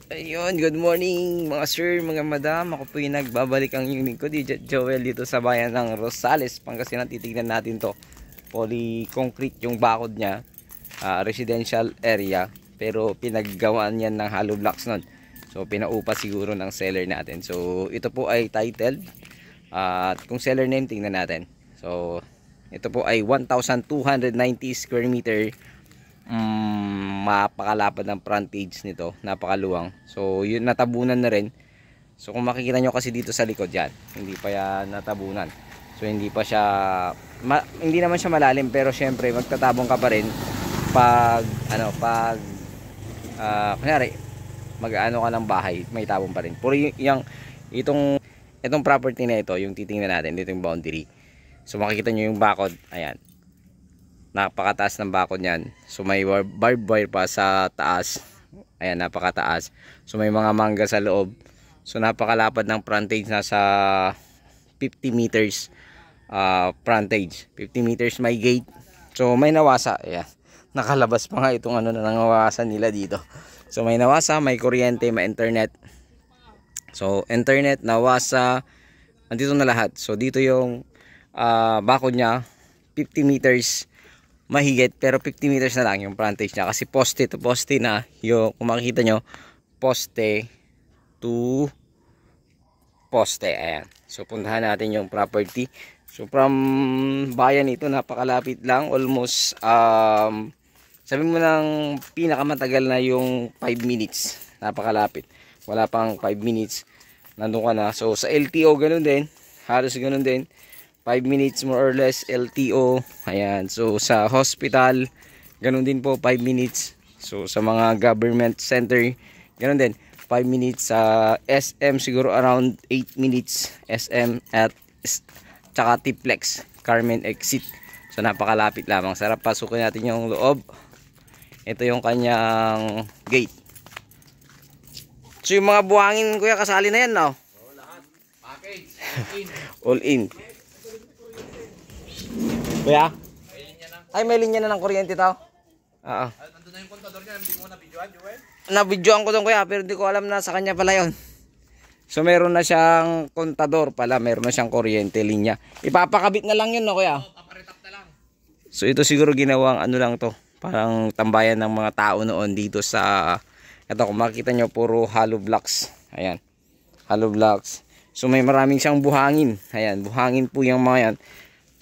Ayun, good morning mga sir, mga madam. Ako po yung nagbabalik ang inyong lingkod, Joel, dito sa bayan ng Rosales, Pangasinan. Titignan natin to. Poly-concrete yung bakod niya, residential area, pero pinaggawaan yan ng hollow blocks nun. So pinaupa siguro ng seller natin. So ito po ay titled, at kung seller name tingnan natin. So ito po ay 1,290 square meter. Mapakalapad ng frontage nito, napakaluwang. So yun, natabunan na rin. So kung makikita nyo kasi dito sa likod yan, hindi pa yan natabunan. So hindi pa siya hindi naman siya malalim, pero syempre magtatabong ka pa rin pag kunyari mag-ano ka ng bahay, may tabong pa rin. Puro yung itong property na ito, yung titingnan natin dito, yung boundary. So makikita nyo yung bakod, ayan, napakataas ng bakod niyan. So may barbed wire pa sa taas. Ayan, napakataas. So may mga mangga sa loob. So napakalapad ng frontage, nasa 50 meters frontage. 50 meters may gate. So may nawasa. Ayan. Nakalabas pa nga itong ano na nangawasan nila dito. So may nawasa, may kuryente, may internet. So internet, nawasa, andito na lahat. So dito yung bakod niya, 50 meters mahigit, pero 50 meters na lang yung frontage niya, kasi poste to poste na yung, kung makikita nyo, poste to poste. Ayan, so puntahan natin yung property. So from bayan ito, napakalapit lang, almost sabi mo ng pinakamatagal na yung 5 minutes, napakalapit, wala pang 5 minutes nandun ka na. So sa LTO ganun din, halos ganun din, 5 minutes more or less LTO. Ayan. So sa hospital, ganun din po, 5 minutes. So sa mga government center, ganun din, 5 minutes. Sa SM siguro around 8 minutes. SM at tsaka Tiplex, Carmen Exit. So napakalapit lamang. Sarap, pasukin natin yung loob. Ito yung kanyang gate. So yung mga buhangin, kuya, kasali na yan, no? Oo, lahat. Package. All in. Kuya? Ay, may linya na ng kuryente to. Oo. Nandun na yung kontador niya, hindi mo na-videoan, Joel? Na-videoan ko doon, kuya, pero hindi ko alam na sa kanya pala yon. So meron na siyang kontador pala, meron na siyang kuryente, linya. Ipapakabit na lang yun, no, kuya? Oo, paparetap na lang. So ito siguro ginawang ano lang to, parang tambayan ng mga tao noon dito sa, ito kung makikita nyo, puro hollow blocks. Ayan, hollow blocks. So may maraming siyang buhangin. Ayan, buhangin po yung mga yan.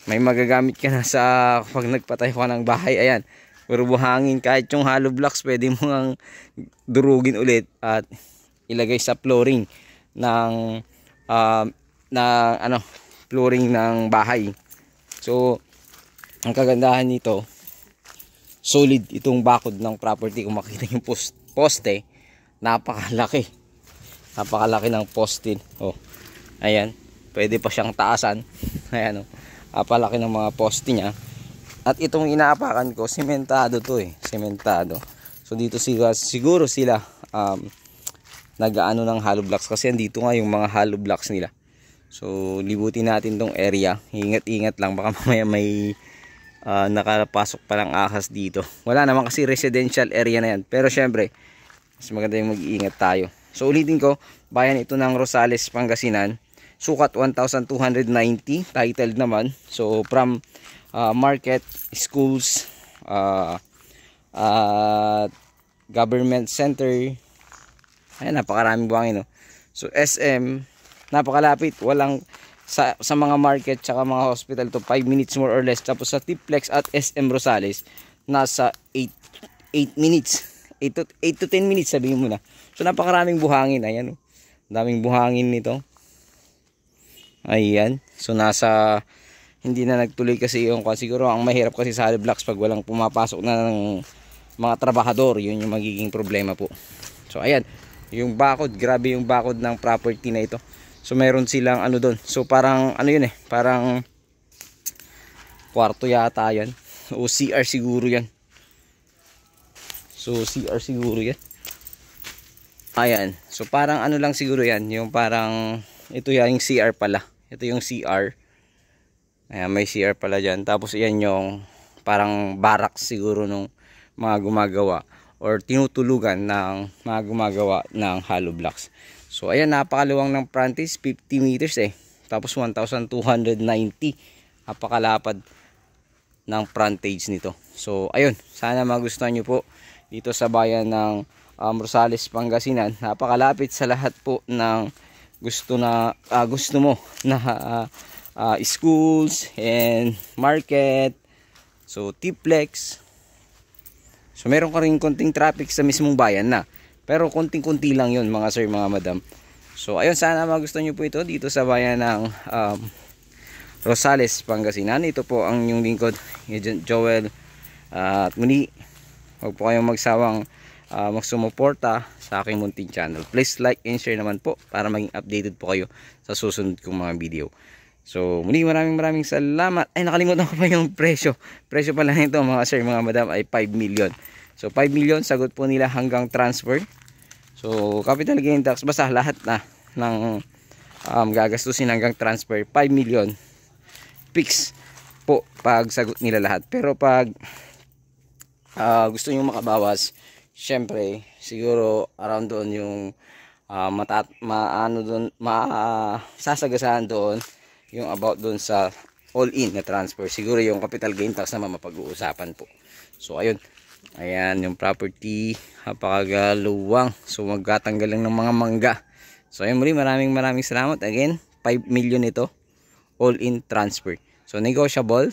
May magagamit ka na sa pag nagpatayo ka ng bahay. Ayan, puro buhangin. Kahit yung hollow blocks pwede mo ngang durugin ulit at ilagay sa flooring ng flooring ng bahay. So ang kagandahan nito, solid itong bakod ng property. Kung makita yung poste, napakalaki. Napakalaki ng poste. Oh, ayan, pwede pa siyang taasan. Ayan, oh, napalaki ng mga poste niya. At itong inaapakan ko, sementado to eh, sementado. So dito siguro sila nag-aano ng hollow blocks, kasi andito nga yung mga hollow blocks nila. So libutin natin tong area. Ingat-ingat lang, baka mamaya may nakapasok pa ng ahas dito. Wala naman kasi residential area na yan. Pero syempre, mas maganda yung mag-iingat tayo. So ulitin ko, bayan ito ng Rosales, Pangasinan. Sukat 1,290, titled naman. So from market, schools, government center. Ayan, napakaraming buhangin, no? So SM, napakalapit. Walang sa mga market tsaka mga hospital to, 5 minutes more or less. Tapos sa Tiplex at SM Rosales, nasa 8 minutes. 8 to 10 minutes sabihin mo na. So napakaraming buhangin. Ayan, oh, daming buhangin nito. Ayan. So nasa, hindi na nagtuloy kasi yung, siguro ang mahirap kasi sa hollow blocks pag walang pumapasok na ng mga trabahador, yun yung magiging problema po. So ayan, yung bakod, grabe yung bakod ng property na ito. So meron silang ano doon. So parang ano yun eh, parang kwarto yata yan. O CR siguro yan. So CR siguro yan. Ayan. So parang ano lang siguro yan, yung parang ito yan yung CR pala. Ito yung CR. Ayan, may CR pala dyan. Tapos yan yung parang barracks siguro nung mga gumagawa. or tinutulugan ng mga gumagawa ng hollow blocks. So ayan, napakaluwang ng frontage, 50 meters tapos 1,290, napakalapad ng frontage nito. So ayun, sana magustuhan nyo po dito sa bayan ng Rosales, Pangasinan. Napakalapit sa lahat po ng gusto mo na schools and market. So Tiplex. So meron ka rin konting traffic sa mismong bayan na, pero konting-konti lang yun mga sir, mga madam. So ayun, sana magustuhan nyo po ito dito sa bayan ng Rosales, Pangasinan. Ito po ang inyong lingkod, Agent Joel. At muli, huwag po kayong magsawang magsumuporta sa aking munting channel. Please like and share naman po para maging updated po kayo sa susunod kong mga video. So muli, maraming salamat. Ay, nakalimutan ko pa yung presyo. Presyo pala nito mga sir, mga madam ay 5 million. So 5 million, sagot po nila hanggang transfer. So capital gain tax, basta lahat na ng gagastusin hanggang transfer, 5 million fix po pag sagot nila lahat. Pero pag gusto nyo makabawas, syempre siguro around doon yung sasagasaan doon yung about doon sa all-in na transfer. Siguro yung capital gain tax naman mapag-uusapan po. So ayun, ayan yung property, napakagaluwang. So magkatanggal lang ng mga mangga. So ayun, muli maraming salamat. Again, 5 million ito, all-in transfer. So negotiable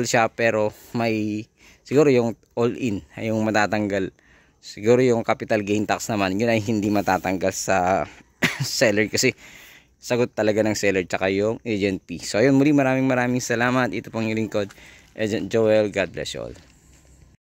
siya, pero may siguro yung all-in ay yung matatanggal. Siguro yung capital gain tax naman, yun ay hindi matatanggal sa seller, kasi sagot talaga ng seller tsaka yung agent fee. So ayun, muli maraming salamat. Ito pong yung lingkod, Agent Joel. God bless you all.